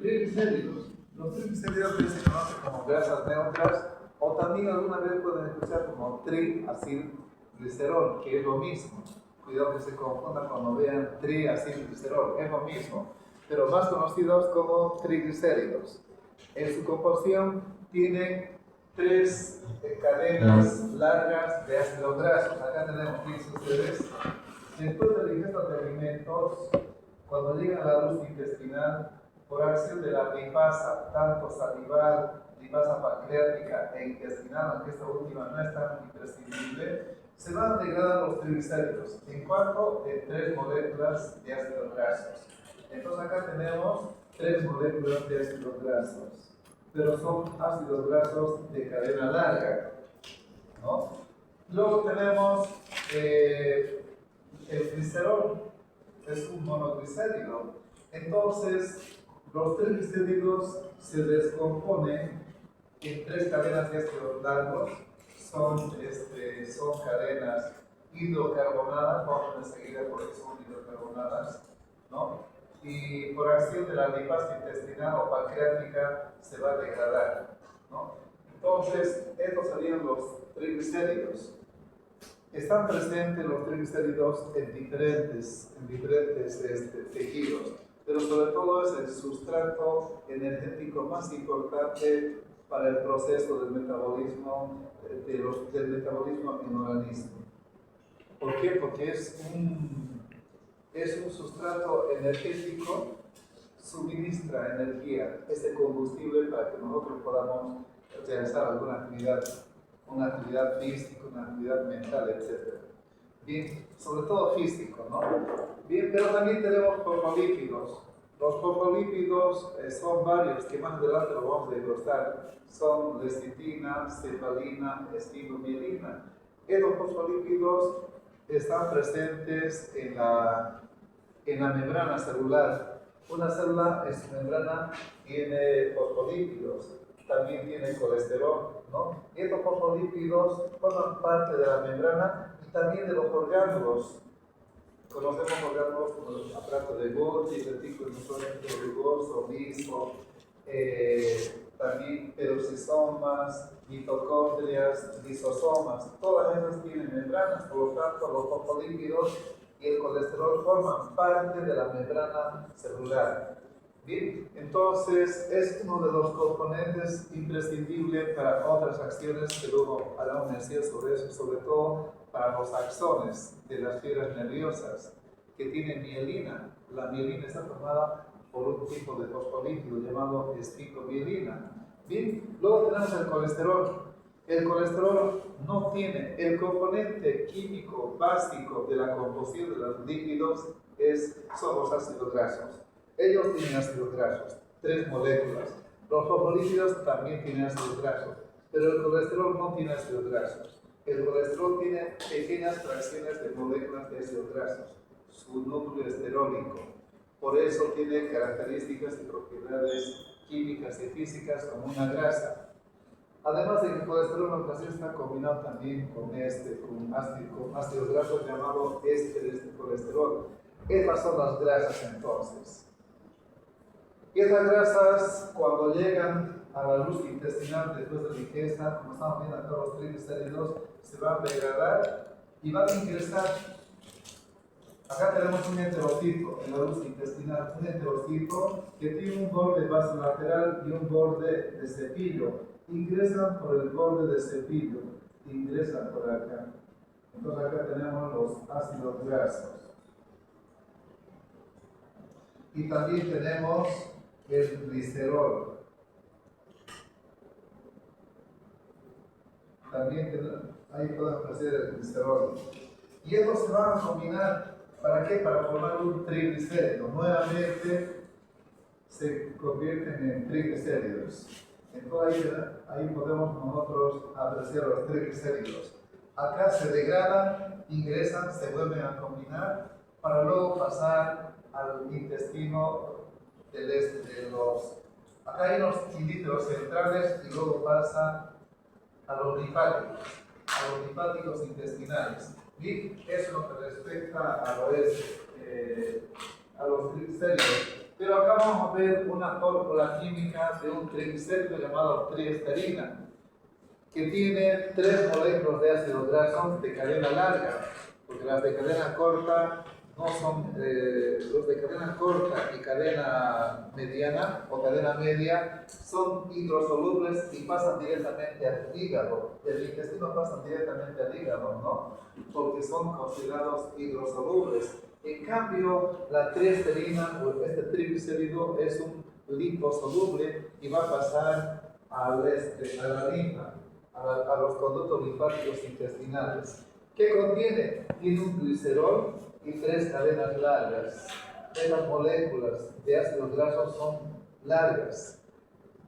Triglicéridos. Los triglicéridos se conocen como grasas neutras o también alguna vez pueden escuchar como triacilglicerol, que es lo mismo. Cuidado que se confundan cuando vean triacilglicerol, es lo mismo, pero más conocidos como triglicéridos. En su composición tienen tres cadenas largas de ácidos grasos. Acá tenemos, fíjense ustedes, después de la ingesta de alimentos, cuando llegan a la luz intestinal, por acción de la lipasa, tanto salival, lipasa pancreática e intestinal, aunque esta última no es tan imprescindible, se van a degradar los triglicéridos. ¿En cuanto? En 3 moléculas de ácidos grasos. Entonces acá tenemos 3 moléculas de ácidos grasos, pero son ácidos grasos de cadena larga, ¿no? Luego tenemos el glicerol, es un monoglicérido. Entonces, los triglicéridos se descomponen en 3 cadenas de ácidos largos. Son cadenas hidrocarbonadas, vamos a enseguida por qué son hidrocarbonadas, ¿no? Y por acción de la lipasa intestinal o pancreática se va a degradar, ¿no? Entonces, estos serían los triglicéridos. Están presentes los triglicéridos en diferentes tejidos, pero sobre todo es el sustrato energético más importante para el proceso del metabolismo, del metabolismo en el organismo. ¿Por qué? Porque es un sustrato energético, suministra energía, ese combustible para que nosotros podamos realizar alguna actividad, una actividad física, una actividad mental, etc. Bien, sobre todo físico, ¿no? Bien, pero también tenemos fosfolípidos. Los fosfolípidos son varios, que más adelante lo vamos a desglosar. Son lecitina, cefalina, estigmomielina. Estos fosfolípidos están presentes en la membrana celular. Una célula en su membrana tiene fosfolípidos, también tiene colesterol, ¿no? Y estos fosfolípidos forman parte de la membrana y también de los orgánulos. Conocemos orgánulos como el aparato de Golgi, retículo rugoso, liso, también peroxisomas, mitocondrias, lisosomas. Todas esas tienen membranas, por lo tanto los fosfolípidos y el colesterol forman parte de la membrana celular. Bien, entonces es uno de los componentes imprescindibles para otras acciones que luego hará un mención sobre eso, sobre todo para los axones de las fibras nerviosas que tienen mielina. La mielina está formada por un tipo de fosfolípido llamado estigmomielina. Bien, luego tenemos el colesterol. El colesterol no tiene el componente químico básico de la composición de los lípidos, son los ácidos grasos. Ellos tienen ácidos grasos, 3 moléculas. Los fosfolípidos también tienen ácidos grasos, pero el colesterol no tiene ácidos grasos. El colesterol tiene pequeñas fracciones de moléculas de ácidos grasos, su núcleo esterólico. Por eso tiene características y propiedades químicas y físicas como una grasa. Además de que el colesterol en ocasiones está combinado también con ácidos grasos llamado ésteres de colesterol. Estas son las grasas entonces. Y estas grasas, cuando llegan a la luz intestinal después de la ingesta, como estamos viendo acá los triglicéridos, se van a degradar y van a ingresar. Acá tenemos un enterocisto en la luz intestinal, un enterocisto que tiene un borde basolateral y un borde de cepillo. Ingresan por el borde de cepillo, ingresan por acá. Entonces acá tenemos los ácidos grasos. Y también tenemos el glicerol. También ahí podemos apreciar el glicerol. Y estos se van a combinar, ¿para qué? Para formar un triglicérido. Nuevamente se convierten en triglicéridos. Entonces ahí podemos nosotros apreciar los triglicéridos. Acá se degradan, ingresan, se vuelven a combinar para luego pasar al intestino acá hay los cilindros centrales y luego pasa a los linfáticos intestinales. Y eso es lo que respecta a los triglicéridos. Pero acá vamos a ver una fórmula química de un triglicérido llamado triesterina, que tiene 3 moléculas de ácido graso de cadena larga, porque las de cadena corta no son, los de cadena corta y cadena mediana o cadena media son hidrosolubles y pasan directamente al hígado. Del intestino pasan directamente al hígado, ¿no? Porque son considerados hidrosolubles. En cambio, la triesterina o este triglicérido es un liposoluble y va a pasar a la linfa, a los conductos linfáticos intestinales. ¿Qué contiene? Tiene un glicerol y 3 cadenas largas. Estas moléculas de ácidos grasos son largas.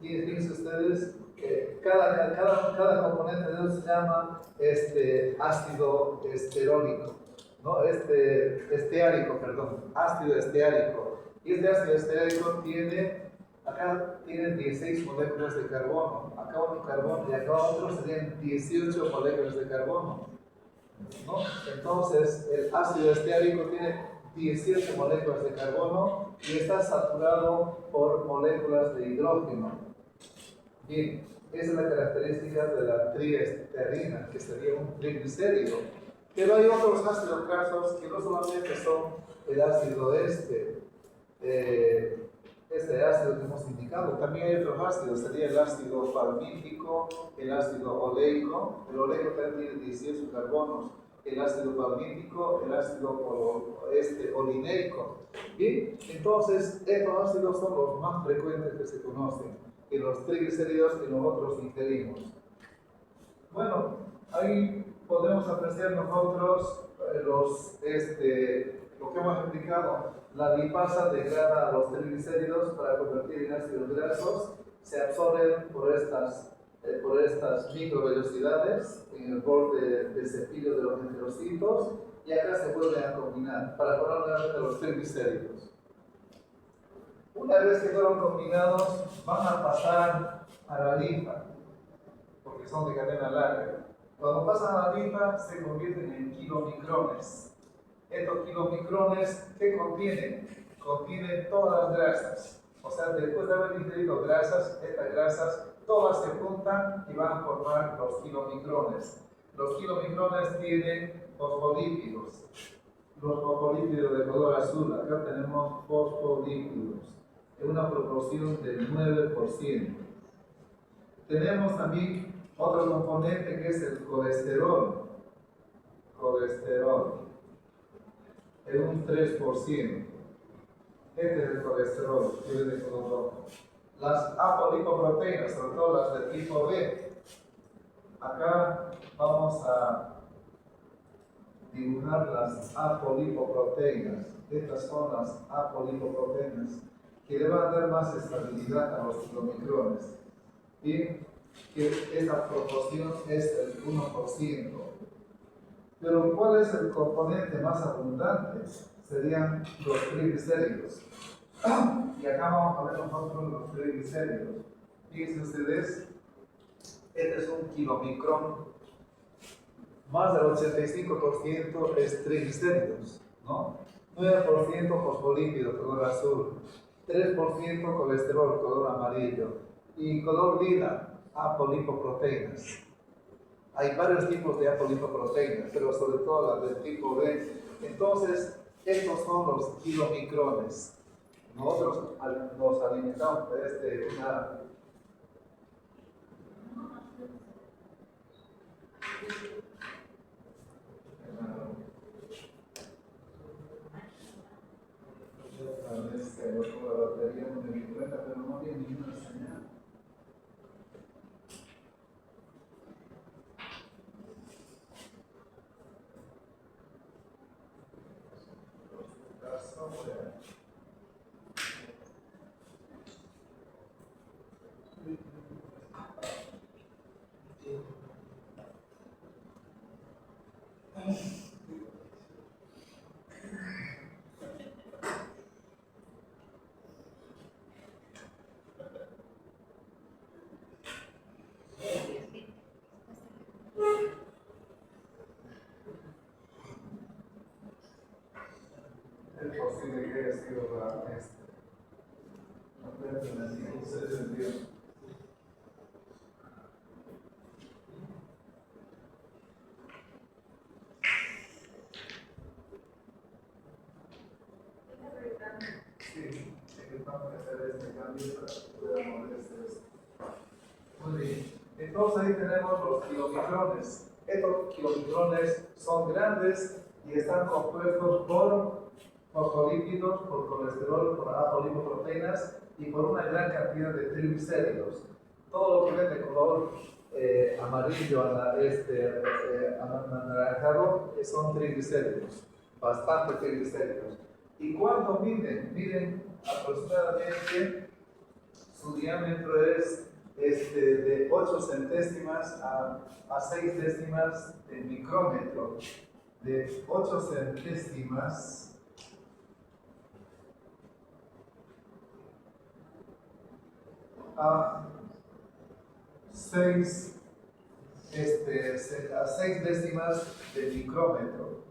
Y fíjense ustedes que cada componente de ellos se llama ácido esterólico, ¿no? Esteárico, perdón, ácido esteárico. Y este ácido esteárico acá tiene 16 moléculas de carbono, acá otro carbono y acá otro serían 18 moléculas de carbono, ¿no? Entonces, el ácido esteárico tiene 18 moléculas de carbono y está saturado por moléculas de hidrógeno. Bien, esa es la característica de la triesterina, que sería un triglicérido. Pero hay otros ácidos grasos que no solamente son el ácido ácido que hemos indicado, también hay otros ácidos, sería el ácido palmítico, el ácido oleico. El oleico también tiene 18 carbonos, el ácido palmítico, el ácido olineico. Bien, entonces estos ácidos son los más frecuentes que se conocen en los triglicéridos que nosotros ingerimos. Bueno, ahí podemos apreciar nosotros lo que hemos explicado. La lipasa degrada los triglicéridos para convertir en ácidos grasos, se absorben por estas microvelocidades en el borde del cepillo de los enterocitos y acá se vuelven a combinar para formar nuevamente los triglicéridos. Una vez que fueron combinados, van a pasar a la linfa, porque son de cadena larga. Cuando pasan a la linfa, se convierten en kilomicrones. Estos kilomicrones, ¿qué contienen? Contienen todas las grasas. O sea, después de haber ingerido grasas, estas grasas todas se juntan y van a formar los kilomicrones. Los kilomicrones tienen fosfolípidos. Los fosfolípidos de color azul, acá tenemos fosfolípidos, en una proporción del 9%. Tenemos también otro componente que es el colesterol. Colesterol, en un 3%. Este es el colesterol, que es de color rojo. Las apolipoproteínas, sobre todo las de tipo B. Acá vamos a dibujar las apolipoproteínas. Estas son las apolipoproteínas que le van a dar más estabilidad a los kilomicrones. Bien, que esta proporción es el 1%. Pero ¿cuál es el componente más abundante? Serían los triglicéridos. Y acá vamos a ver nosotros los triglicéridos. Fíjense ustedes, este es un kilomicrón. Más del 85% es triglicéridos, ¿no? 9% fosfolípidos, color azul. 3% colesterol, color amarillo. Y color lila, apolipoproteínas. Hay varios tipos de apolipoproteínas, pero sobre todo las del tipo B. Entonces, estos son los kilomicrones. Nosotros nos alimentamos de una... A veces que la batería no me di cuenta, pero no había ninguna señal. Es posible que haya sido la Sí, vamos a hacer este cambio para poder mover esto. Muy bien. Entonces ahí tenemos los kilomicrones. Estos kilomicrones son grandes y están compuestos por fosfolípidos, por colesterol, por apolipoproteínas y por una gran cantidad de triglicéridos. Todo lo que ven de color amarillo, anaranjado, son triglicéridos, bastante triglicéridos. ¿Y cuánto miden? Miden aproximadamente, su diámetro es de 8 centésimas a 6 décimas de micrómetro. De 8 centésimas a 6 décimas de micrómetro.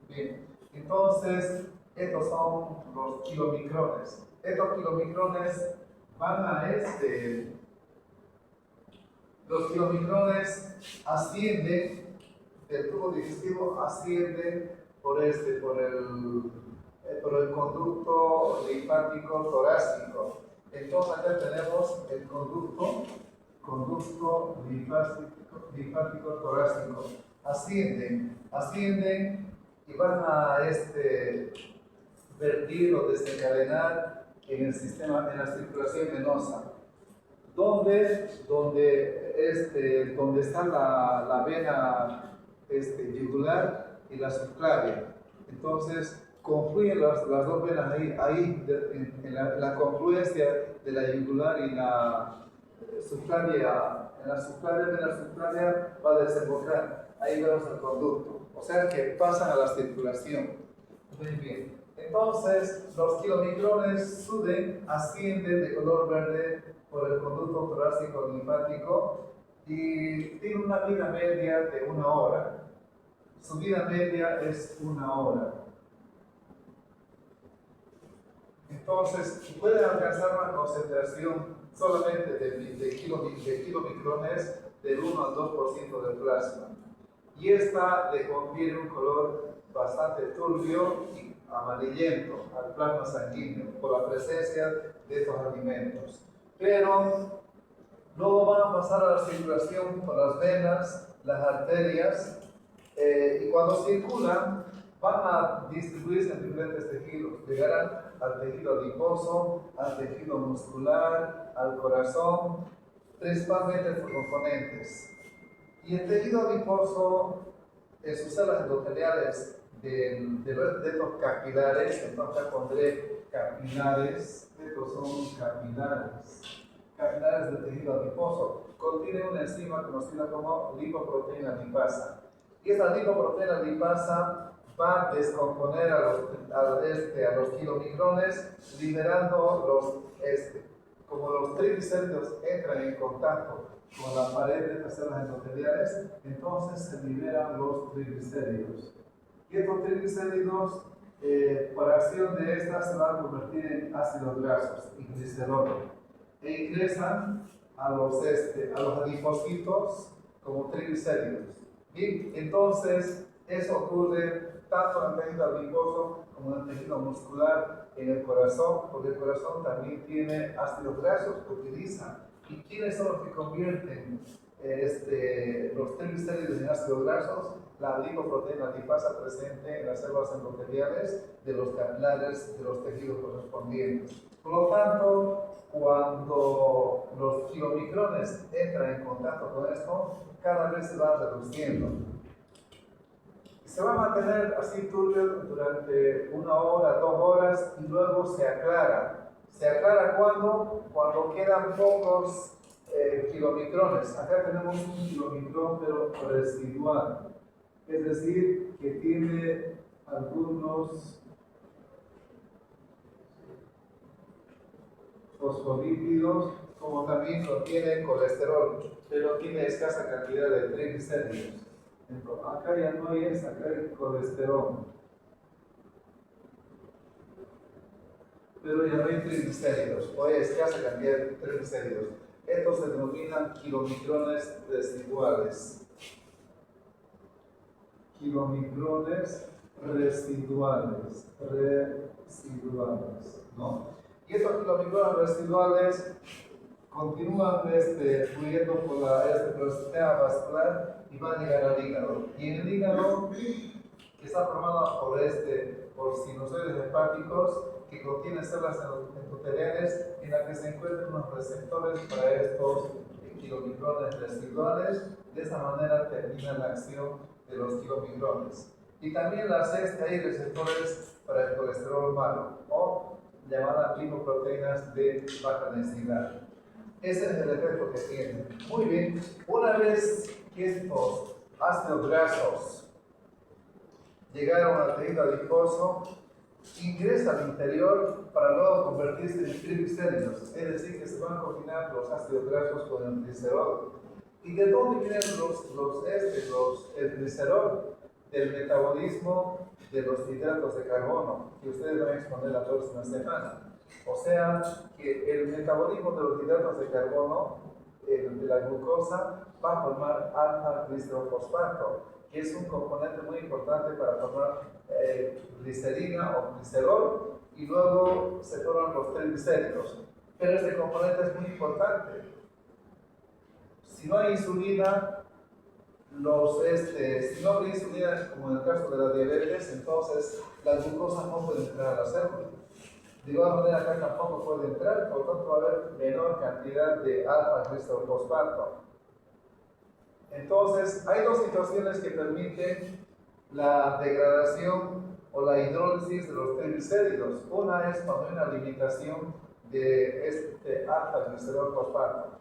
Bien, entonces estos son los kilomicrones. Estos kilomicrones van a los kilomicrones ascienden, el tubo digestivo asciende por el conducto linfático torácico. Entonces acá tenemos el conducto linfático torácico. Ascienden y van a vertir o desencadenar en el sistema, en la circulación venosa. Donde está la vena yugular y la subclavia. Entonces, confluyen las dos venas ahí en la confluencia de la yugular y la subclavia. En la subclavia va a desembocar. Ahí vemos el conducto. O sea que pasan a la circulación. Muy bien. Entonces, los kilomicrones ascienden de color verde por el conducto torácico linfático y tienen una vida media de 1 hora. Su vida media es 1 hora. Entonces, pueden alcanzar una concentración solamente de kilomicrones del 1 al 2% del plasma. Y esta le confiere un color bastante turbio y amarillento al plasma sanguíneo por la presencia de estos alimentos. Pero luego van a pasar a la circulación por las venas, las arterias, y cuando circulan van a distribuirse en diferentes tejidos. Llegarán al tejido adiposo, al tejido muscular, al corazón, principalmente sus componentes. Y el tejido adiposo, en sus células endoteliales de estos capilares, entonces pondré capilares, estos son capilares del tejido adiposo, contiene una enzima conocida como lipoproteína lipasa. Y esta lipoproteína lipasa va a descomponer a los kilomicrones, liberando como los triglicéridos entran en contacto con la pared de las células endoteliales, entonces se liberan los triglicéridos. Y estos triglicéridos, por acción de estas, se van a convertir en ácidos grasos y glicerol, e ingresan a los adipocitos como triglicéridos. Bien, entonces eso ocurre tanto en el tejido adiposo como en el tejido muscular, en el corazón, porque el corazón también tiene ácidos grasos que utiliza. ¿Y quiénes son los que convierten los triglicéridos en ácidos grasos? La lipoproteína lipasa presente en las células endoteliales de los capilares de los tejidos correspondientes. Por lo tanto, cuando los kilomicrones entran en contacto con esto, cada vez se va reduciendo. Se va a mantener así turbio durante 1 hora, 2 horas y luego se aclara. ¿Se aclara cuando? Cuando quedan pocos kilomicrones. Acá tenemos un kilomicrón pero residual. Es decir, que tiene algunos fosfolípidos, como también contiene colesterol, pero tiene escasa cantidad de triglicéridos. Acá ya no hay acá hay colesterol. pero ya no hay triglicéridos, o hay escasa cantidad de triglicéridos. Estos se denominan kilomicrones residuales. Kilomicrones residuales, ¿no? Y estos kilomicrones residuales continúan fluyendo por el sistema vascular y van a llegar al hígado. Y en el hígado, que está formado por sinusoides hepáticos que contienen células endoteliales en las que se encuentran unos receptores para estos kilomicrones residuales. De esa manera termina la acción de los kilomicrones. Y también hay receptores para el colesterol malo o llamadas lipoproteínas de baja densidad. Ese es el efecto que tiene. Muy bien, una vez que estos ácidos grasos llegaron al tejido adiposo, ingresa al interior para luego convertirse en triglicéridos, es decir, que se van a combinar los ácidos grasos con el glicerol. ¿Y de dónde vienen el glicerol? Del metabolismo de los hidratos de carbono, que ustedes van a exponer la próxima semana. O sea, que el metabolismo de los hidratos de carbono, de la glucosa, va a formar alfa-glicerolfosfato, que es un componente muy importante para formar glicerina o glicerol, y luego se forman los triglicéridos. Pero este componente es muy importante. Si no hay insulina, si no hay insulina, como en el caso de la diabetes, entonces la glucosa no puede entrar a la célula. De igual manera, acá tampoco puede entrar, por lo tanto va a haber menor cantidad de alfa-glicerolfosfato. Entonces, hay dos situaciones que permiten la degradación o la hidrólisis de los triglicéridos. Una es cuando hay una limitación de este alfa-glicerolfosfato.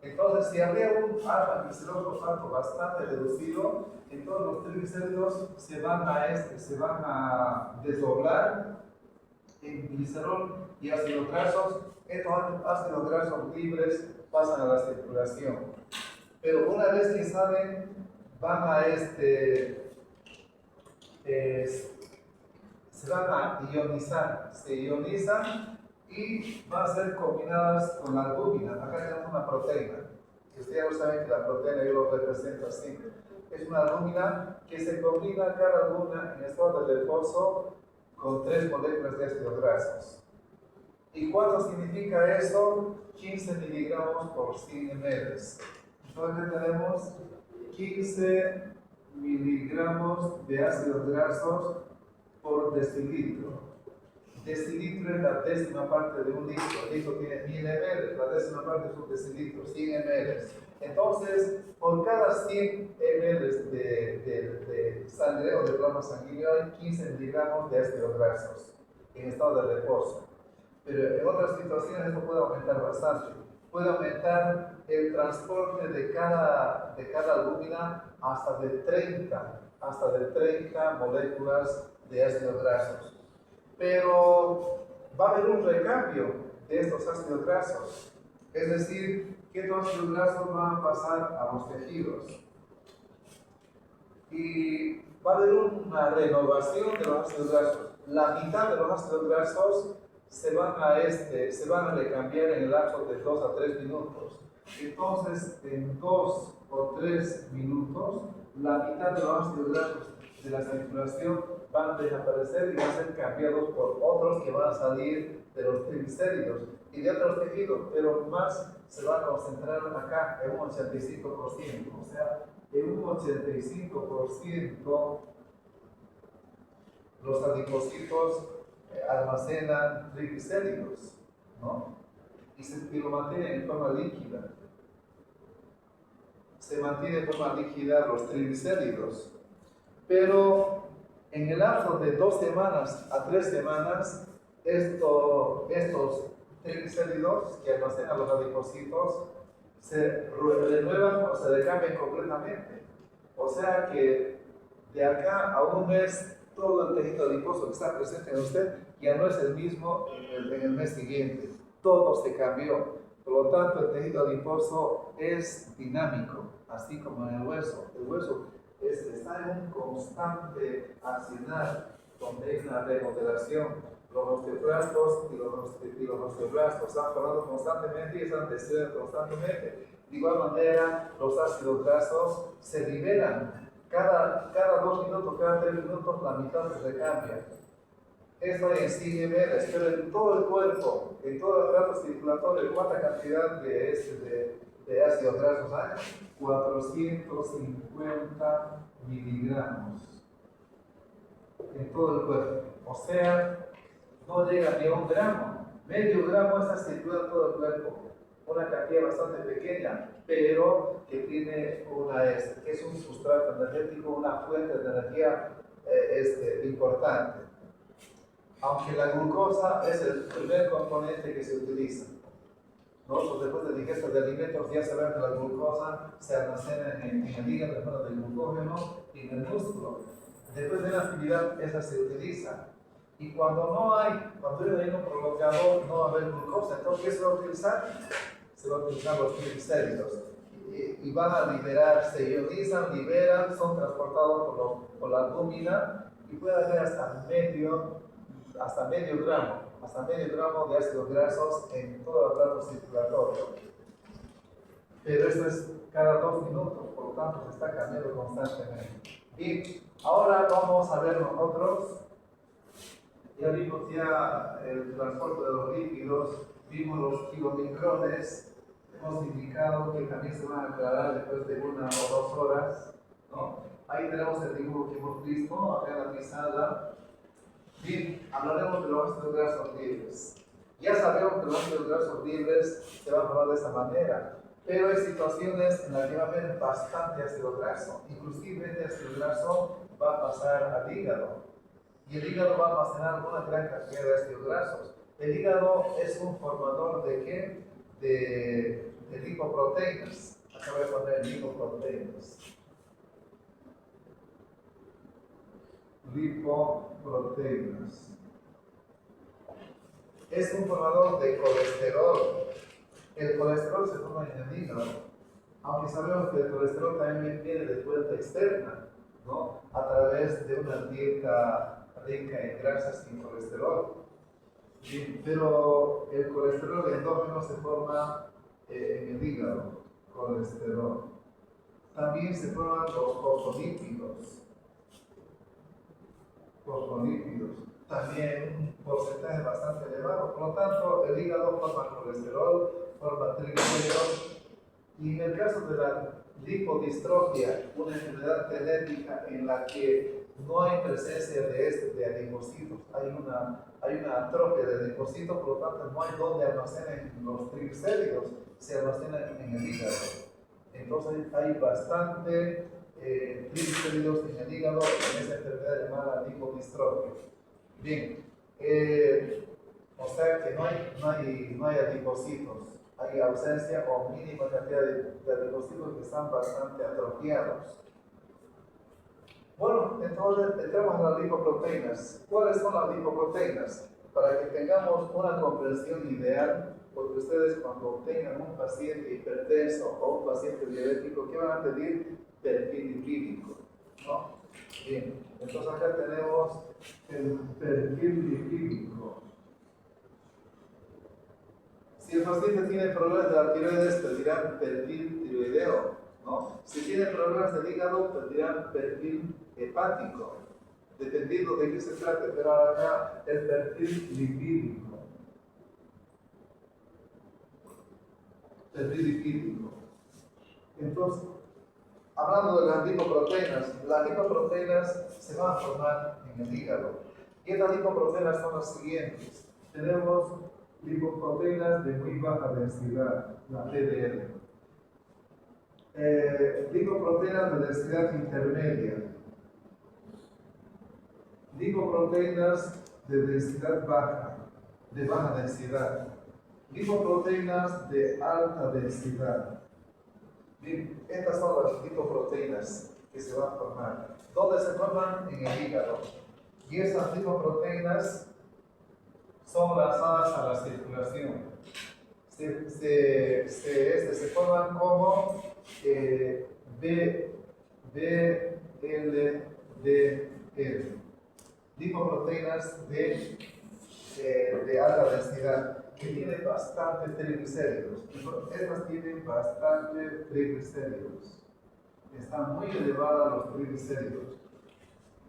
Entonces, si habría un alfa-glicerolfosfato bastante reducido, entonces los triglicéridos se van a desdoblar en glicerol y ácidos grasos. Estos ácidos grasos libres pasan a la circulación. Pero una vez que salen, van a se van a ionizar, se ionizan y van a ser combinadas con la albúmina. Acá tenemos una proteína, que ustedes ya saben que la proteína yo lo represento así. Es una albúmina que se combina cada albúmina en estado de reposo con 3 moléculas de ácidos grasos. ¿Y cuánto significa eso? 15 miligramos por 100 ml. Entonces tenemos 15 miligramos de ácidos grasos por decilitro. Decilitro es la décima parte de un litro. El litro tiene 1000 ml, la décima parte es un decilitro, 100 ml. Entonces, por cada 100 ml de sangre o de plasma sanguíneo hay 15 miligramos de ácidos grasos en estado de reposo. Pero en otras situaciones esto puede aumentar bastante. Puede aumentar el transporte de cada albúmina hasta de 30 moléculas de ácidos grasos. Pero va a haber un recambio de estos ácidos grasos. Es decir, que estos ácidos grasos van a pasar a los tejidos. Y va a haber una renovación de los ácidos grasos. La mitad de los ácidos grasos se van a recambiar en el lapso de 2 a 3 minutos. Entonces, en 2 o 3 minutos, la mitad de los ácidos grasos de la circulación van a desaparecer y van a ser cambiados por otros que van a salir de los triglicéridos y de otros tejidos, pero más se va a concentrar acá en un 85%. O sea, en un 85% los adipocitos almacenan triglicéridos, ¿no? Y lo mantienen en forma líquida. Se mantiene en forma líquida los triglicéridos. Pero en el lapso de 2 semanas a 3 semanas, estos triglicéridos que almacenan los adipocitos se renuevan o se recambian completamente. O sea que de acá a un mes, todo el tejido adiposo que está presente en usted ya no es el mismo en el mes siguiente. Todo se cambió. Por lo tanto, el tejido adiposo es dinámico, así como en el hueso. El hueso está en un constante accionar, donde hay una remodelación. Los osteoclastos y los osteoblastos están formando constantemente y están destruyendo constantemente. De igual manera, los ácidos grasos se liberan. Cada 2 minutos, cada 3 minutos, la mitad se recambia. Esto en sí niveles, pero en todo el cuerpo, en todo el aparato circulatorio, ¿cuánta cantidad de ácidos grasos hay? 450 miligramos en todo el cuerpo. O sea, no llega ni a 1 gramo. Medio gramo está circulando en todo el cuerpo. Una cantidad bastante pequeña, pero que tiene que es un sustrato energético, una fuente de energía importante. Aunque la glucosa es el primer componente que se utiliza. Nosotros después de digesta de alimentos ya sabemos que la glucosa se almacena en el hígado en forma de glucógeno y en el músculo. Después de la actividad esa se utiliza. Y cuando hay un provocador, no va a haber glucosa. Entonces, ¿qué se va a utilizar? Se van a utilizar los triglicéridos. Y van a liberar, se ionizan, liberan, son transportados por la albúmina y puede haber hasta medio gramo de ácidos grasos en todo el aparato circulatorio. Pero esto es cada 2 minutos, por lo tanto se está cambiando constantemente. Y ahora vamos a ver nosotros, ya vimos el transporte de los lípidos, vimos los kilomicrones, hemos indicado que también se van a aclarar después de 1 o 2 horas, ¿no? Ahí tenemos el dibujo que hemos visto, acá en la pizarra. Bien, hablaremos de los ácidos grasos libres. Ya sabemos que los ácidos grasos libres se van a formar de esa manera, pero hay situaciones en las que va a haber bastante ácido graso. Inclusive este ácido graso va a pasar al hígado. Y el hígado va a almacenar una gran cantidad de ácidos grasos. El hígado es un formador ¿de qué? De lipoproteínas. Acá voy a poner lipoproteínas. Lipoproteínas. Es un formador de colesterol. El colesterol se forma en el hígado, aunque sabemos que el colesterol también viene de fuente externa, ¿no? A través de una dieta rica en grasas sin colesterol. Pero el colesterol endógeno se forma en el hígado, colesterol. También se forman los fosfolípidos. También un porcentaje bastante elevado. Por lo tanto, el hígado forma colesterol, forma triglicéridos. Y en el caso de la lipodistrofia, una enfermedad genética en la que no hay presencia de adipocitos, hay una atrofia de adipocitos, por lo tanto no hay donde almacenen los triglicéridos, se almacenan en el hígado. Entonces hay bastante triglicéridos en el hígado en esa enfermedad llamada lipodistrofia. Bien, o sea que no hay adipocitos, hay ausencia o mínima cantidad de adipocitos que están bastante atrofiados. Bueno, entonces entramos en las lipoproteínas. ¿Cuáles son las lipoproteínas? Para que tengamos una comprensión ideal, porque ustedes cuando tengan un paciente hipertenso o un paciente diabético, ¿qué van a pedir? Perfil lipídico, ¿no? Bien, entonces acá tenemos el perfil lipídico. Si el paciente tiene problemas de la tiroides, pedirán perfil tiroideo, ¿no? Si tiene problemas del hígado, pedirán perfil hepático, dependiendo de qué se trate, pero acá el perfil lipídico. Perfil lipídico. Entonces, hablando de las lipoproteínas se van a formar en el hígado. Y estas lipoproteínas son las siguientes. Tenemos lipoproteínas de muy baja densidad, la LDL. Lipoproteínas de densidad intermedia. Lipoproteínas de densidad baja, de baja densidad. Lipoproteínas de alta densidad. Bien, estas son las lipoproteínas que se van a formar. ¿Dónde se forman? En el hígado. Y esas lipoproteínas son lanzadas a la circulación. Se forman como BLDL. Lipoproteínas de de alta densidad, que tiene bastante triglicéridos. Estas tienen bastante triglicéridos. Están muy elevados los triglicéridos.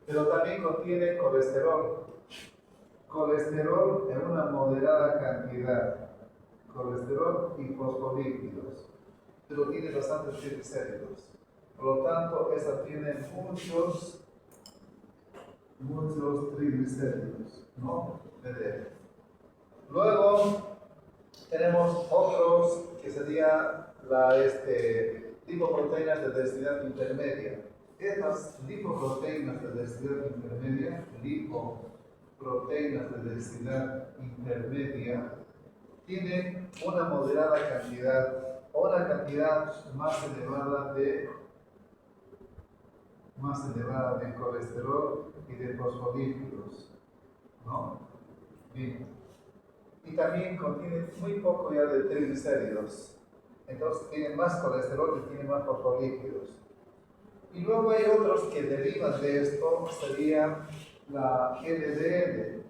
Pero también contiene colesterol. Colesterol en una moderada cantidad. Colesterol y fosfolípidos. Pero tiene bastantes triglicéridos. Por lo tanto, esta tiene muchos triglicéridos, ¿no? Luego tenemos otros que sería la lipoproteínas de densidad intermedia. Estas lipoproteínas de densidad intermedia, tienen una moderada cantidad o una cantidad más elevada de colesterol y de fosfolípidos, ¿no? Bien. Y también contiene muy poco ya de triglicéridos. Entonces tiene más colesterol y tiene más fosfolípidos. Y luego hay otros que derivan de esto, sería la LDL,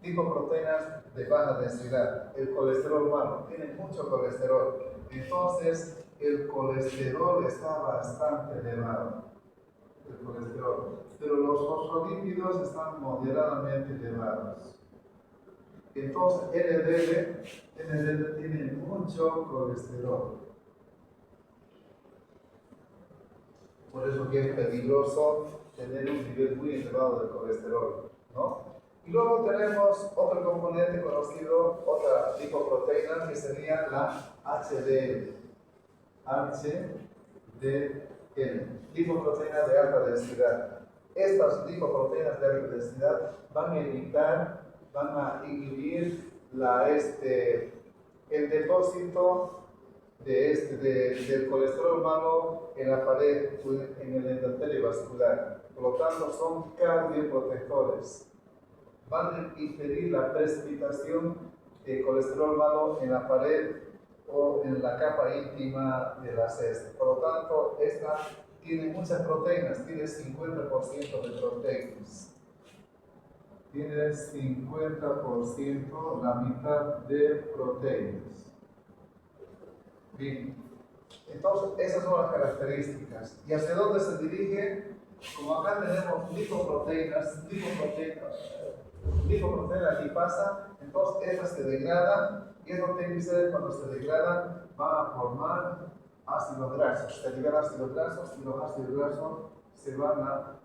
lipoproteínas de baja densidad, el colesterol malo, tiene mucho colesterol. Entonces el colesterol está bastante elevado, pero los fosfolípidos están moderadamente elevados. Entonces LDL tiene mucho colesterol. Por eso que es peligroso tener un nivel muy elevado de colesterol, ¿no? Y luego tenemos otro componente conocido, otra lipoproteína, que sería la HDL. Lipoproteínas de alta densidad. Estas lipoproteínas de alta densidad van a inhibir el depósito del colesterol malo en la pared, en el endotelio vascular. Por lo tanto, son cardioprotectores. Van a impedir la precipitación de colesterol malo en la pared o en la capa íntima de las heces. Por lo tanto, esta tiene muchas proteínas, tiene 50% de proteínas. Tiene 50%, la mitad de proteínas. Bien, entonces esas son las características. ¿Y hacia dónde se dirige? Como acá tenemos lipoproteínas lipasa, entonces estas se degradan y estos triglicéridos cuando se degradan van a formar ácidos grasos. Se liberan ácidos grasos y los ácidos grasos se van a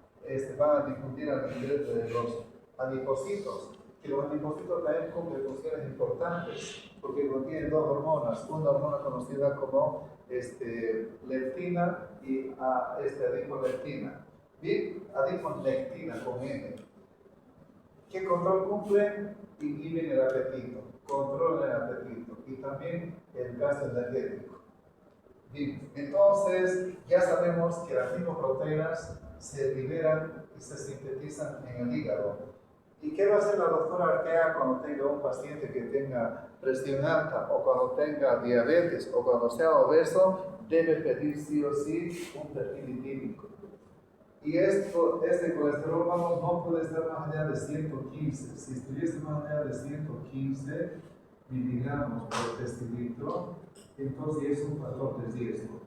difundir a nivel de los adipocitos. Que los adipocitos también cumplen funciones importantes porque contienen dos hormonas, una hormona conocida como leptina y adipolectina. Bien, adipolectina con N. ¿Qué control cumple? Inhiben el apetito, controlan el apetito y también el gasto energético. Bien, entonces ya sabemos que las lipoproteínas se liberan y se sintetizan en el hígado. ¿Y qué va a hacer la doctora Artea cuando tenga un paciente que tenga presión alta o cuando tenga diabetes o cuando sea obeso? Debe pedir sí o sí un perfil lipídico. Y este colesterol malo no puede estar más allá de 115. Si estuviese más allá de 115 miligramos por decilitro, entonces es un factor de riesgo.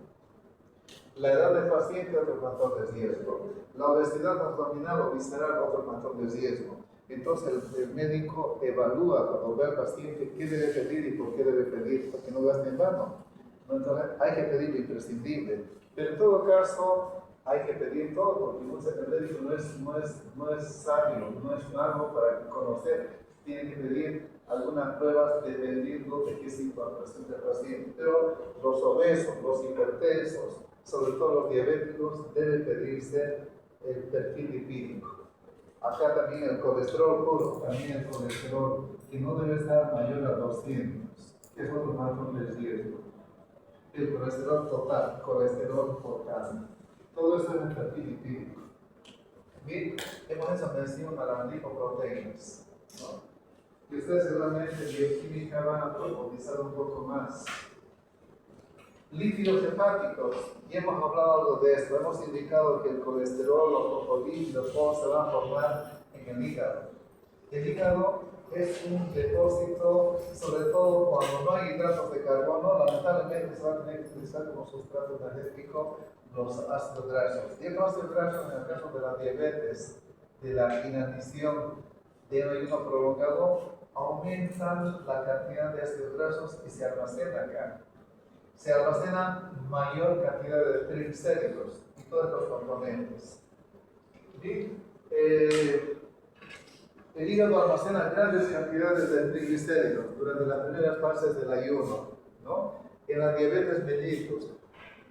La edad del paciente, otro factor de riesgo. La obesidad abdominal o visceral, otro factor de riesgo. Entonces el médico evalúa cuando ve al paciente qué debe pedir y por qué debe pedir, porque no gaste en vano. Entonces hay que pedir lo imprescindible. Pero en todo caso, hay que pedir todo, porque el médico no es sabio, no es algo para conocer. Tiene que pedir algunas pruebas dependiendo de qué situación presenta el paciente. Pero los obesos, los hipertensos, sobre todo los diabéticos, debe pedirse el perfil lipídico. Acá también el colesterol puro, también el colesterol que no debe estar mayor a 200, que es otro factor de riesgo. El colesterol total, colesterol total. Todo eso es el perfil lipídico. Bien, hemos hecho mención a las lipoproteínas, ¿no? Y ustedes seguramente en bioquímica van a profundizar un poco más. Lípidos hepáticos, y hemos hablado algo de esto. Hemos indicado que el colesterol, los fosfolípidos, todos se van a formar en el hígado. El hígado es un depósito, sobre todo cuando no hay hidratos de carbono, lamentablemente se va a tener que utilizar como sustrato energético los ácidos grasos. Y los ácidos grasos, en el caso de la diabetes, de la inanición, de un ayuno prolongado, aumentan la cantidad de ácidos grasos y se almacena acá. Se almacena mayor cantidad de triglicéridos y todos estos componentes. ¿Sí? El hígado almacena grandes cantidades de triglicéridos durante las primeras fases del ayuno, ¿no? En la diabetes mellitus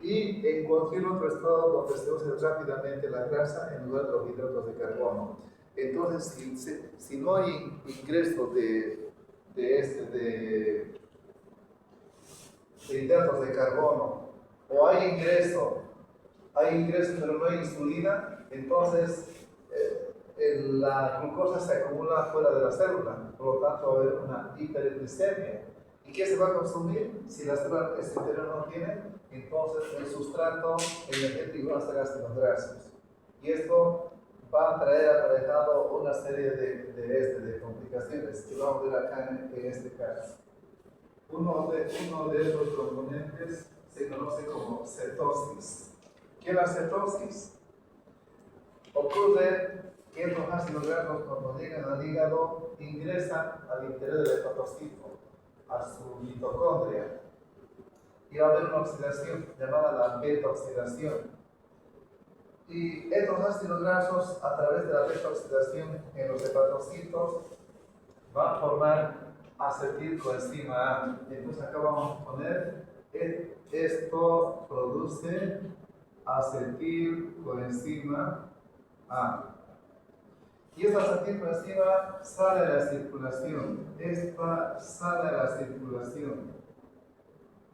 y en cualquier otro estado donde se use rápidamente la grasa en lugar de los hidratos de carbono. Entonces, si no hay ingreso de hidratos de carbono, o hay ingreso pero no hay insulina, entonces la glucosa se acumula fuera de la célula, por lo tanto va a haber una hiperglicemia. ¿Y qué se va a consumir? Si la célula este interior no tiene, entonces el sustrato energético va a ser ácidos grasos. Y esto va a traer aparejado una serie de complicaciones que vamos a ver acá en este caso. Uno de estos componentes se conoce como cetosis. ¿Qué es la cetosis? Ocurre que estos ácidos grasos, cuando llegan al hígado, ingresan al interior del hepatocito, a su mitocondria, y va a haber una oxidación llamada la beta-oxidación. Y estos ácidos grasos, a través de la beta-oxidación en los hepatocitos, van a formar acetilcoenzima A. Entonces acá vamos a poner, esto produce acetilcoenzima A. Y esta acetilcoenzima sale a la circulación. Esta sale a la circulación.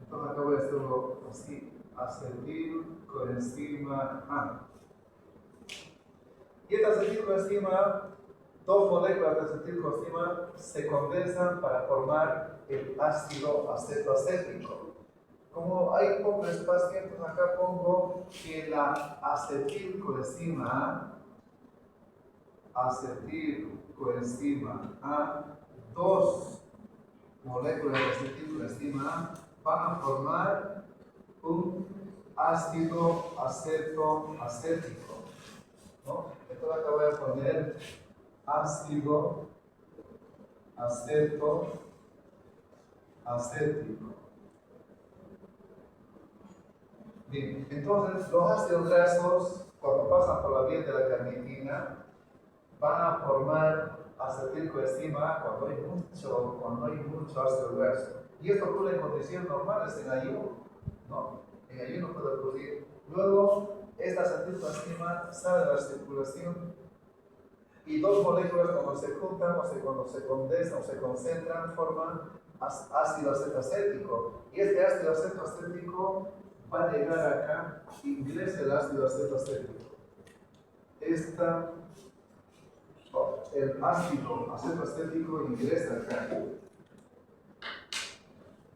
Entonces acá voy a hacerlo así, acetilcoenzima A. Y esta acetilcoenzima, dos moléculas de acetilcoenzima se condensan para formar el ácido acetoacético. Como hay poco espacio, entonces acá pongo que la acetilcoenzima A, dos moléculas de acetilcoenzima A van a formar un ácido acetoacético, ¿no? Entonces acá voy a poner ácido acetoacético. Bien, entonces los ácidos grasos, cuando pasan por la vía de la carnitina, van a formar acetilcoenzima A cuando hay mucho ácido graso. Y esto ocurre en condiciones normales, en ayuno, ¿no? En ayuno puede ocurrir. Luego, esta acetilcoenzima sale de la circulación y dos moléculas cuando se juntan o cuando se condensan o se concentran forman ácido acetoacético. Y este ácido acetoacético va a llegar acá, ingresa el ácido acetoacético. El ácido acetoacético ingresa acá.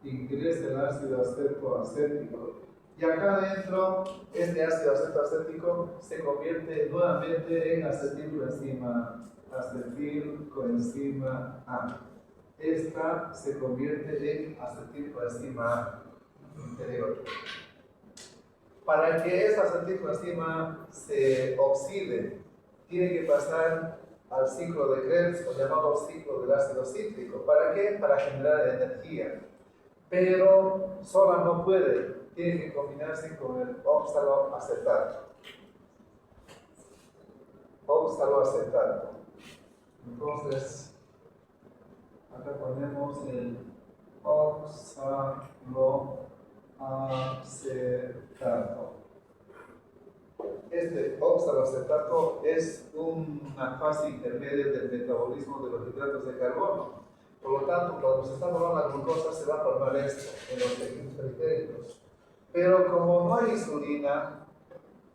Ingresa el ácido acetoacético. Y acá adentro, este ácido acetoacético se convierte nuevamente en acetilcoenzima A. Esta se convierte en acetilcoenzima A interior. Para que esta acetilcoenzima se oxide, tiene que pasar al ciclo de Krebs, o llamado ciclo del ácido cítrico. ¿Para qué? Para generar energía. Pero sola no puede, tiene que combinarse con el oxaloacetato. Entonces, acá ponemos el oxaloacetato. Este oxaloacetato es una fase intermedia del metabolismo de los hidratos de carbono. Por lo tanto, cuando se está formando la glucosa, se va a formar esto en los tejidos periféricos. Pero como no hay insulina,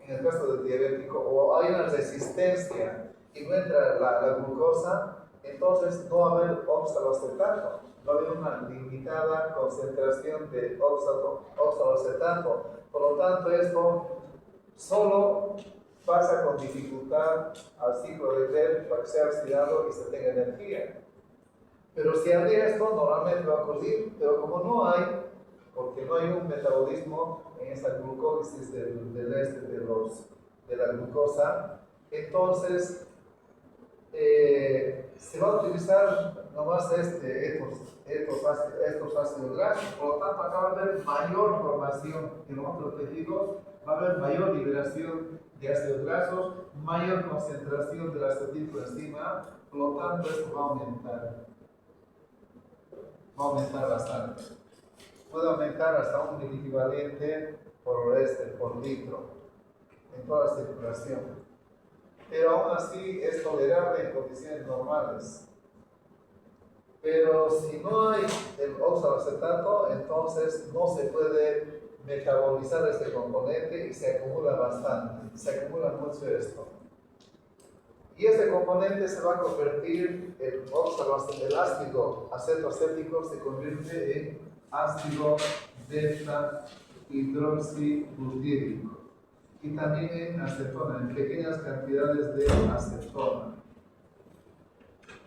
en el caso del diabético, o hay una resistencia y no entra la glucosa, entonces no va a haber oxaloacetato, va a haber una limitada concentración de oxaloacetato. Por lo tanto, esto solo pasa con dificultad al ciclo de Krebs para que sea oxidado y se tenga energía. Pero si habría esto, normalmente va a ocurrir, pero como no hay, porque no hay un metabolismo en esta glucólisis de la glucosa, entonces se va a utilizar nomás estos ácidos grasos. Por lo tanto, acá va a haber mayor formación en otros tejidos, va a haber mayor liberación de ácidos grasos, mayor concentración del acetilcoenzima, por lo tanto, esto va a aumentar bastante. Puede aumentar hasta un miliequivalente por litro en toda la circulación. Pero aún así es tolerable en condiciones normales. Pero si no hay el oxaloacetato, entonces no se puede metabolizar este componente y se acumula bastante, se acumula mucho esto. Y este componente se va a convertir en el ácido acetoacético se convierte en ácido delta hidroxibutírico y también en acetona, en pequeñas cantidades de acetona.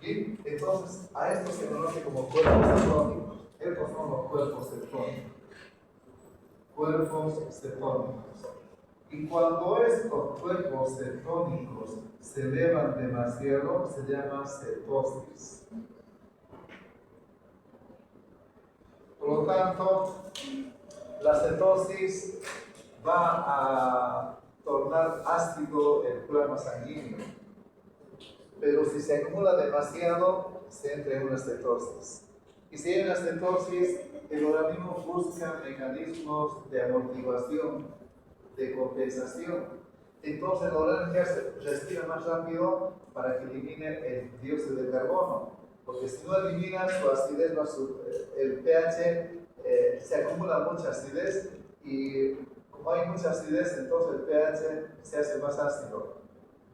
Y entonces a esto se conoce como cuerpos cetónicos. Estos son los cuerpos cetónicos. Cuerpos cetónicos. Y cuando estos cuerpos cetónicos se elevan demasiado, se llama cetosis. Por lo tanto, la cetosis va a tornar ácido el plasma sanguíneo. Pero si se acumula demasiado, se entra en una cetosis. Y si hay una cetosis, el organismo busca mecanismos de amortiguación, de compensación. Entonces el organismo ya se respira más rápido para que elimine el dióxido de carbono. Porque si no elimina su acidez, el pH se acumula mucha acidez y como hay mucha acidez, entonces el pH se hace más ácido.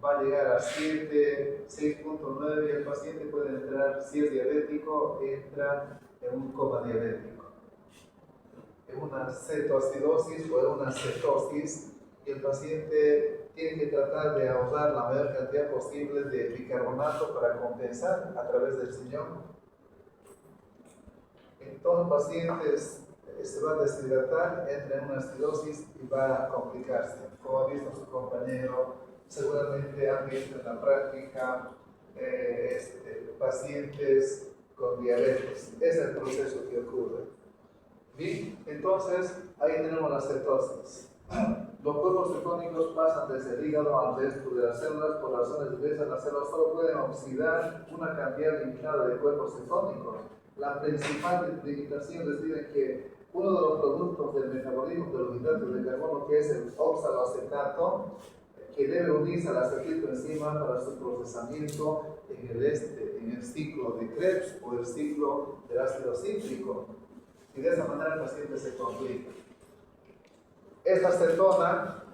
Va a llegar a 7, 6.9 y el paciente puede entrar, si es diabético, entra en un coma diabético, en una cetoacidosis o en una cetosis, y el paciente tiene que tratar de ahorrar la mayor cantidad posible de bicarbonato para compensar a través del riñón. Entonces el paciente se va a deshidratar, entra en una acidosis y va a complicarse, como ha visto su compañero. Seguramente han visto en la práctica pacientes con diabetes. Ese es el proceso que ocurre. Bien, entonces ahí tenemos la cetosis. Los cuerpos cetónicos pasan desde el hígado al resto de las células. Por razones diversas, las células solo pueden oxidar una cantidad limitada de cuerpos cetónicos. La principal limitación reside en que uno de los productos del metabolismo de los hidratos de carbono, que es el oxaloacetato, que debe unirse al acetilcoenzima para su procesamiento en el ciclo de Krebs o el ciclo del ácido cítrico. Y de esa manera el paciente se complica. Esta acetona,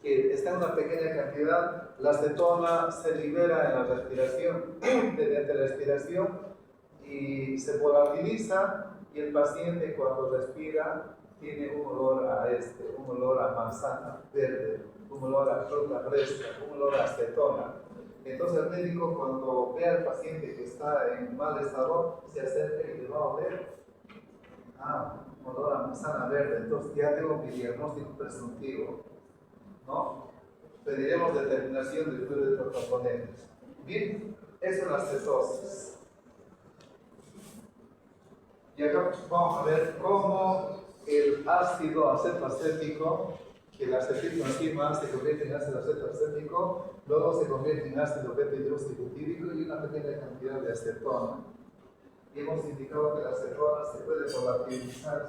que está en una pequeña cantidad, la acetona se libera en la respiración, mediante la respiración, y se volatiliza, y el paciente cuando respira tiene un olor un olor a manzana verde, un olor a fruta fresca, un olor a acetona. Entonces el médico, cuando ve al paciente que está en mal estado, se acerca y le va a oler un olor a manzana verde. Entonces ya tengo mi diagnóstico presuntivo, ¿no? Pediremos determinación después de estos componentes. Bien, eso es la cetosis. Y acá vamos a ver cómo el ácido acetoacético, que el acetilcoenzima se convierte en ácido acetoacético, luego se convierte en ácido beta-hidroxibutírico y una pequeña cantidad de acetona. Y hemos indicado que la acetona se puede volatilizar,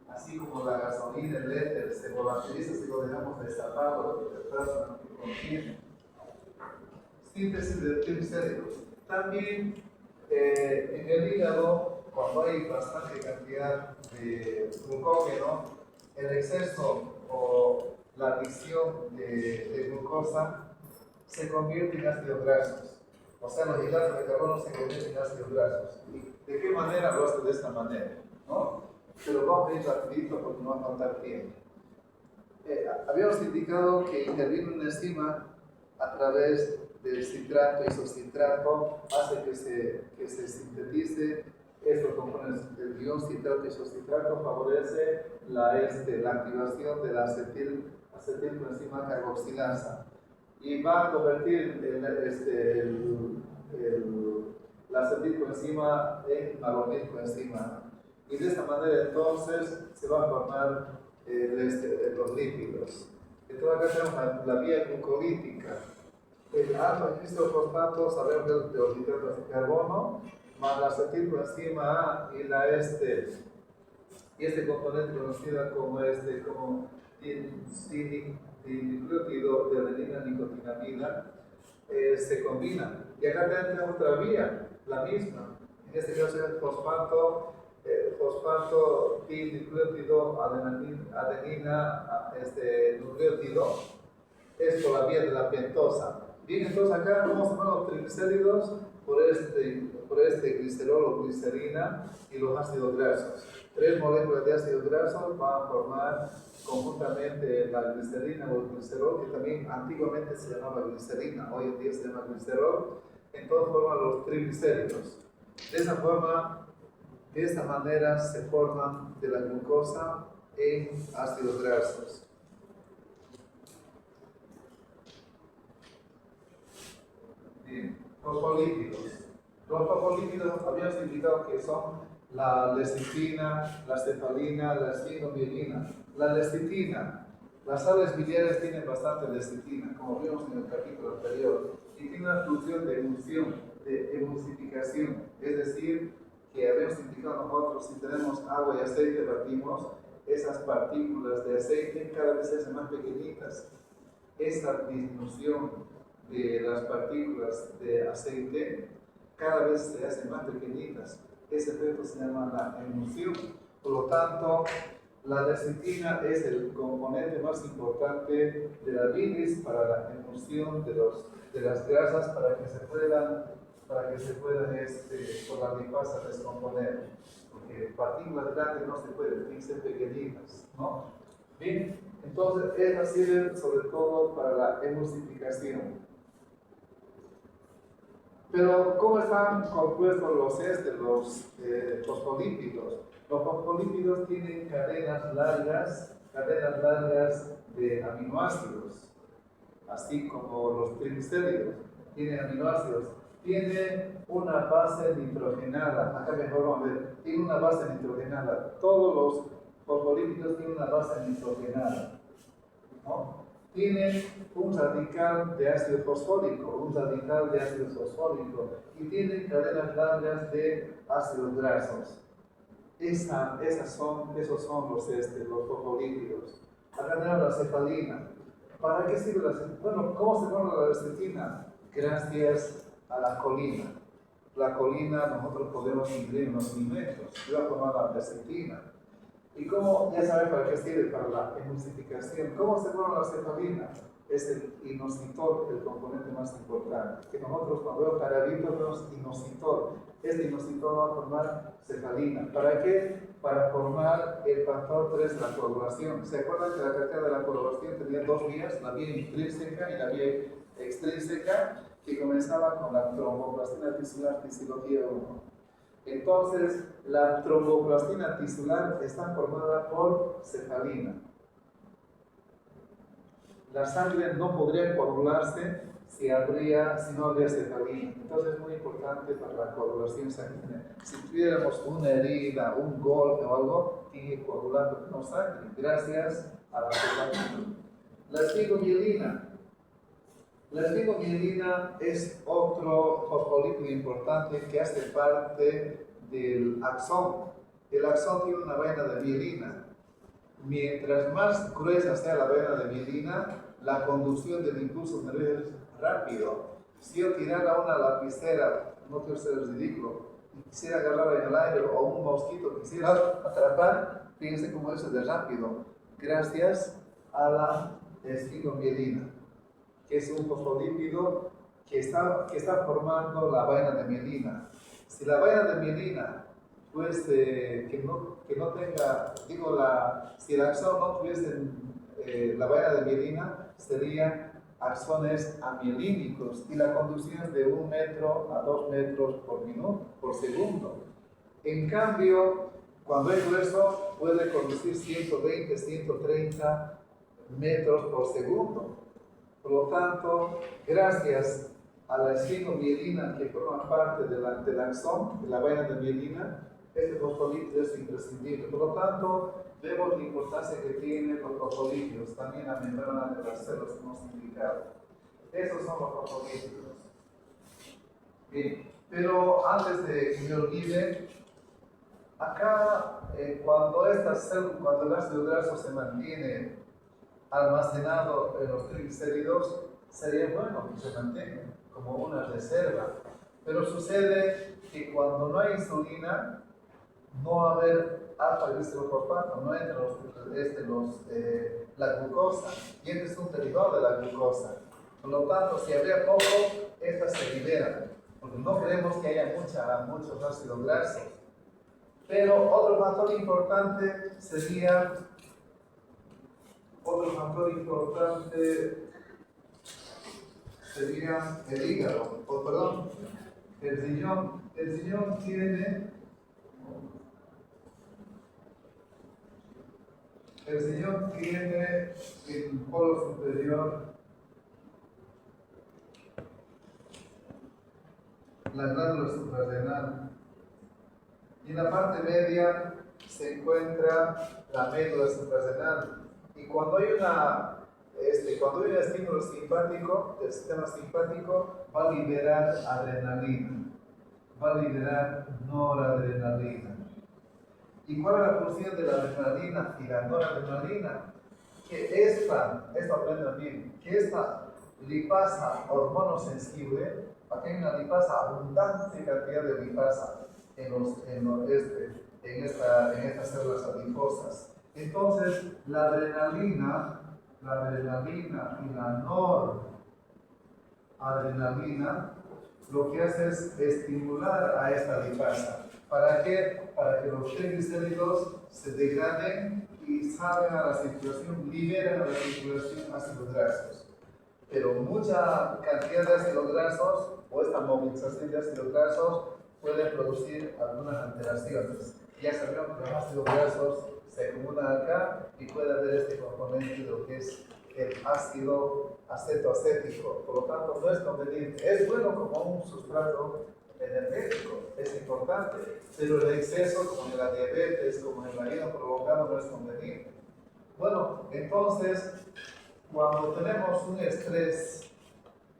así como la gasolina, el éter, se volatiliza si lo dejamos destapado, el plasma que contiene. Síntesis de triglicéridos. También en el hígado, cuando hay bastante cantidad de glucógeno, el exceso o la adición de glucosa se convierte en ácidos grasos. O sea, los hidratos de carbono se convierten en ácidos grasos. ¿Y de qué manera lo hace de esta manera? ¿No? Pero vamos a ir rapidito porque no va a faltar tiempo. Habíamos indicado que interviene una enzima a través del citrato y isocitrato, hace que se sintetice estos componentes. El ion citrato y isocitrato favorece la activación de la acetilcoenzima carboxilasa y va a convertir la acetilcoenzima en malonilcoenzima. Y de esta manera entonces se va a formar los lípidos. Entonces acá tenemos la vía glucolítica. El alfa-glicerofosfato sabemos que es de los hidratos de carbono, más la acetilcoenzima A y este componente conocido como dinucleótido de adenina nicotinamida se combinan. Y acá tenemos otra vía, la misma. En este caso es fosfato dinucleótido adenina nucleótido, es por la vía de la pentosa. Bien, entonces acá vamos a formar los triglicéridos por este glicerol o glicerina y los ácidos grasos. 3 moléculas de ácidos grasos van a formar conjuntamente la glicerina o el glicerol, que también antiguamente se llamaba glicerina, hoy en día se llama glicerol. Entonces forman los triglicéridos. De esta manera se forman de la glucosa en ácidos grasos. Bien, fosfolípidos. Los fosfolípidos habíamos indicado que son la lecitina, la cefalina, la esfingomilina. La lecitina, las sales biliares tienen bastante lecitina, como vimos en el capítulo anterior, y tiene una función de emulsión, de emulsificación, es decir, que habíamos indicado nosotros, si tenemos agua y aceite, batimos, esas partículas de aceite cada vez se hacen más pequeñitas. Esta disminución de las partículas de aceite cada vez se hacen más pequeñitas. Ese efecto se llama la emulsión. Por lo tanto, la lecitina es el componente más importante de la bilis para la emulsión de las grasas para que se puedan por la lipasa descomponer. Porque partículas grandes no se pueden, tienen que ser pequeñitas, ¿no? Bien, entonces estas sirven sobre todo para la emulsificación. Pero, ¿cómo están compuestos los fosfolípidos? Los fosfolípidos tienen cadenas largas de aminoácidos, así como los triglicéridos tienen aminoácidos. Tiene una base nitrogenada, acá mejor vamos a ver, tiene una base nitrogenada. Todos los fosfolípidos tienen una base nitrogenada, ¿no? Tiene un radical de ácido fosfórico, y tienen cadenas largas de ácidos grasos. Esos son los fosfolípidos. Acá tenemos la cefalina. ¿Para qué sirve la cefalina? Bueno, ¿cómo se forma la lecitina? Gracias a la colina. La colina nosotros podemos incluir en los alimentos. Y va a formar la lecitina. ¿Y cómo? Ya saben para qué sirve, para la emulsificación. ¿Cómo se forma la cefalina? Es el inositol, el componente más importante. Que nosotros cuando vemos caraditos vemos inositol. Este inositol va a formar cefalina. ¿Para qué? Para formar el factor 3 de la coagulación. ¿Se acuerdan que la cadena de la coagulación tenía dos vías? La vía intrínseca y la vía extrínseca, que comenzaba con la tromboplastina tisular, fisiología 1. Entonces, la tromboplastina tisular está formada por cefalina. La sangre no podría coagularse si no habría cefalina. Entonces, es muy importante para la coagulación sanguínea. Si tuviéramos una herida, un golpe o algo, tiene que coagular con sangre, gracias a la cefalina. La esfingomielina. La esfingomielina es otro fosfolípido importante que hace parte del axón. El axón tiene una vaina de mielina. Mientras más gruesa sea la vaina de mielina, la conducción del impulso nervioso es rápido. Si yo tirara una lapicera, no quiero ser ridículo, y quisiera agarrar en el aire o un mosquito quisiera atrapar, fíjense cómo eso es de rápido, gracias a la esfingomielina, que es un fosfolípido que está formando la vaina de mielina. Si la vaina de mielina, pues que no tenga, digo, si el axón no tuviese la vaina de mielina, serían axones amielínicos y la conducción es de 1 metro a 2 metros por minuto, por segundo. En cambio, cuando es grueso, puede conducir 120, 130 metros por segundo. Por lo tanto, gracias a la esfigmomielina que forma parte del axón, de la vaina de mielina, este fosfolípido es imprescindible. Por lo tanto, vemos la importancia que tienen los fosfolípidos, también la membrana de las células que hemos indicado. Esos son los fosfolípidos. Bien, pero antes de que me olvide, acá cuando el ácido graso se mantiene almacenado en los triglicéridos, sería bueno que se mantenga como una reserva. Pero sucede que cuando no hay insulina, no va a haber alfa-glicerolfosfato, no entra la glucosa, y este es un derivado de la glucosa. Por lo tanto, si habría poco, estas se liberan, porque no queremos que haya muchos ácidos grasos. Pero otro factor importante sería el hígado, perdón, el riñón. El riñón tiene en el polo superior la glándula suprarrenal y en la parte media se encuentra la médula suprarrenal. Y cuando hay un estímulo simpático del sistema simpático, va a liberar adrenalina, va a liberar noradrenalina. ¿Y cuál es la función de la adrenalina y la noradrenalina? Que esto aprendan bien, que esta lipasa hormonosensible, aquí hay una lipasa, abundante cantidad de lipasa en estas células adiposas. Entonces, la adrenalina y la noradrenalina lo que hace es estimular a esta lipasa. ¿Para qué? Para que los triglicéridos se degraden y salgan a la circulación, liberen a la circulación ácidos grasos. Pero mucha cantidad de ácidos grasos o esta movilización de ácidos grasos puede producir algunas alteraciones. Ya sabemos que los ácidos grasos se acumulan acá y puede haber este componente de lo que es el ácido acetoacético. Por lo tanto, no es conveniente. Es bueno como un sustrato energético, es importante, pero el exceso, como en la diabetes, como en el ayuno prolongado, no es conveniente. Bueno, entonces, cuando tenemos un estrés,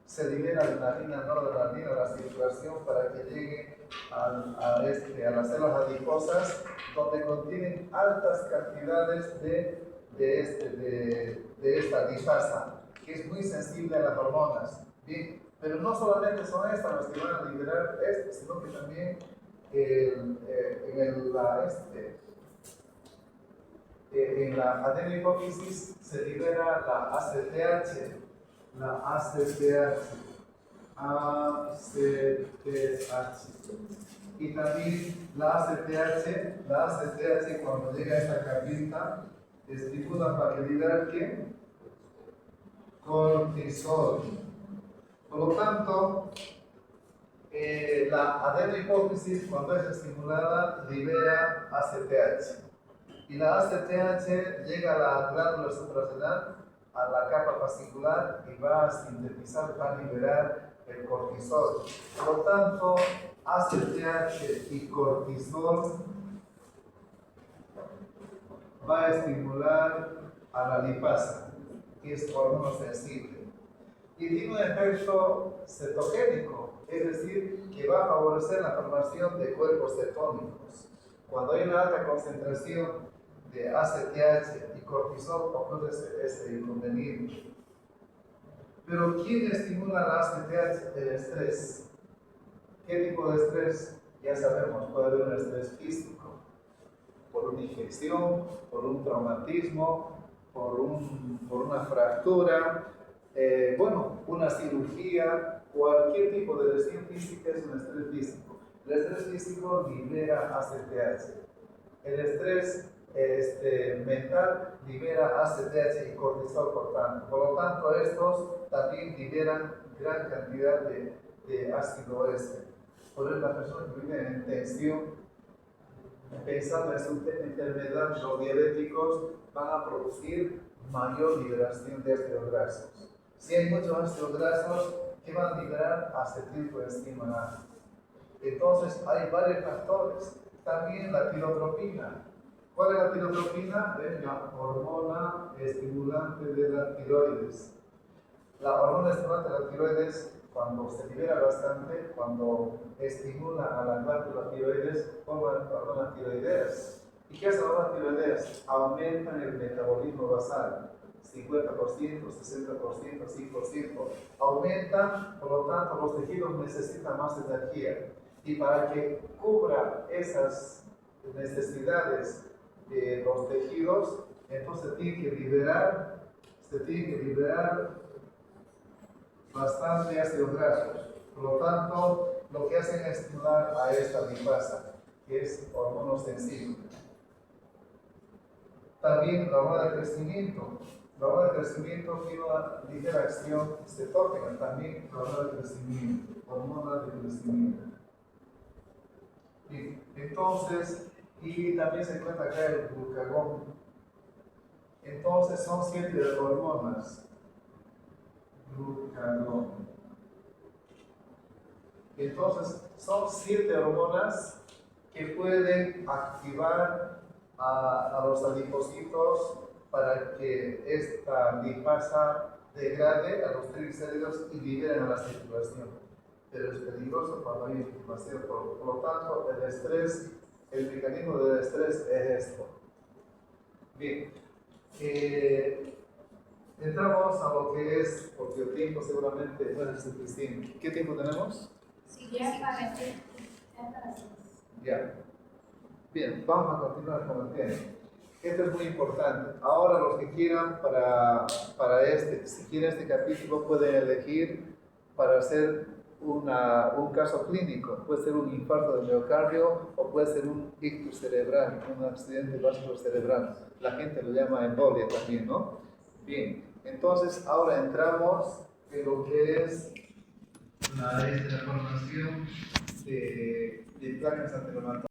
se libera adrenalina, noradrenalina a la circulación para que llegue a las células adiposas, donde contienen altas cantidades de esta lipasa, que es muy sensible a las hormonas. Bien, pero no solamente son estas las que van a liberar sino que también en la adenohipófisis se libera la ACTH, y también la ACTH cuando llega a esta capita estimula para liberar ¿qué? Cortisol. Por lo tanto, la adenohipófisis cuando es estimulada libera ACTH. Y la ACTH llega a la glándula suprarrenal, a la capa fascicular y va a sintetizar, va a liberar el cortisol. Por lo tanto, ACTH y cortisol va a estimular a la lipasa, que es hormono sensible. Y tiene un efecto cetogénico, es decir, que va a favorecer la formación de cuerpos cetónicos. Cuando hay una alta concentración de ACTH y cortisol, ocurre ese inconveniente. Pero ¿quién estimula la ACTH? El estrés. ¿Qué tipo de estrés? Ya sabemos, puede haber un estrés físico, por una infección, por un traumatismo, por una fractura, bueno, una cirugía, cualquier tipo de lesión física es un estrés físico. El estrés físico libera ACTH. El estrés mental libera ACTH y cortisol, por lo tanto, estos también liberan gran cantidad de ácido este. Por eso, las personas que viven en tensión, pensando en su enfermedad, los diabéticos van a producir mayor liberación de ácidos grasos. Si hay muchos ácidos grasos, ¿qué van a liberar? Acetilcoenzima. Entonces, hay varios factores. También la tirotropina. ¿Cuál es la tirotropina? Es la hormona estimulante de la tiroides. La hormona estimulante de la tiroides, cuando se libera bastante, cuando estimula a la glándula tiroides, forma hormonas tiroideas. ¿Y qué hacen las hormonas tiroideas? Aumentan el metabolismo basal. 50%, 60%, 100%. Aumentan, por lo tanto, los tejidos necesitan más energía. Y para que cubra esas necesidades de los tejidos, entonces se tiene que liberar bastante ácidos grasos. Por lo tanto, lo que hacen es estimular a esta lipasa, que es hormona sensible. También la hormona de crecimiento. La hormona de crecimiento tiene una ligera acción cetógena, también la hormona de crecimiento. Hormona de crecimiento. Y entonces, y también se encuentra acá el glucagón. Entonces son 7 hormonas. Glucagón. Entonces son 7 hormonas que pueden activar a los adipocitos para que esta lipasa degrade a los triglicéridos y liberen a la circulación. Pero es peligroso cuando hay inflamación. Por lo tanto, el estrés, el mecanismo del estrés es esto. Bien, entramos a lo que es, porque el tiempo seguramente no es suficiente. ¿Qué tiempo tenemos? Sí, ya para ti. Ya. Bien, vamos a continuar con el tema. Esto es muy importante. Ahora los que quieran si quieren este capítulo, pueden elegir para hacer un caso clínico. Puede ser un infarto de miocardio o puede ser un ictus cerebral, un accidente vascular cerebral. La gente lo llama embolia también, ¿no? Bien, entonces ahora entramos en lo que es la formación de placas anteromatoras.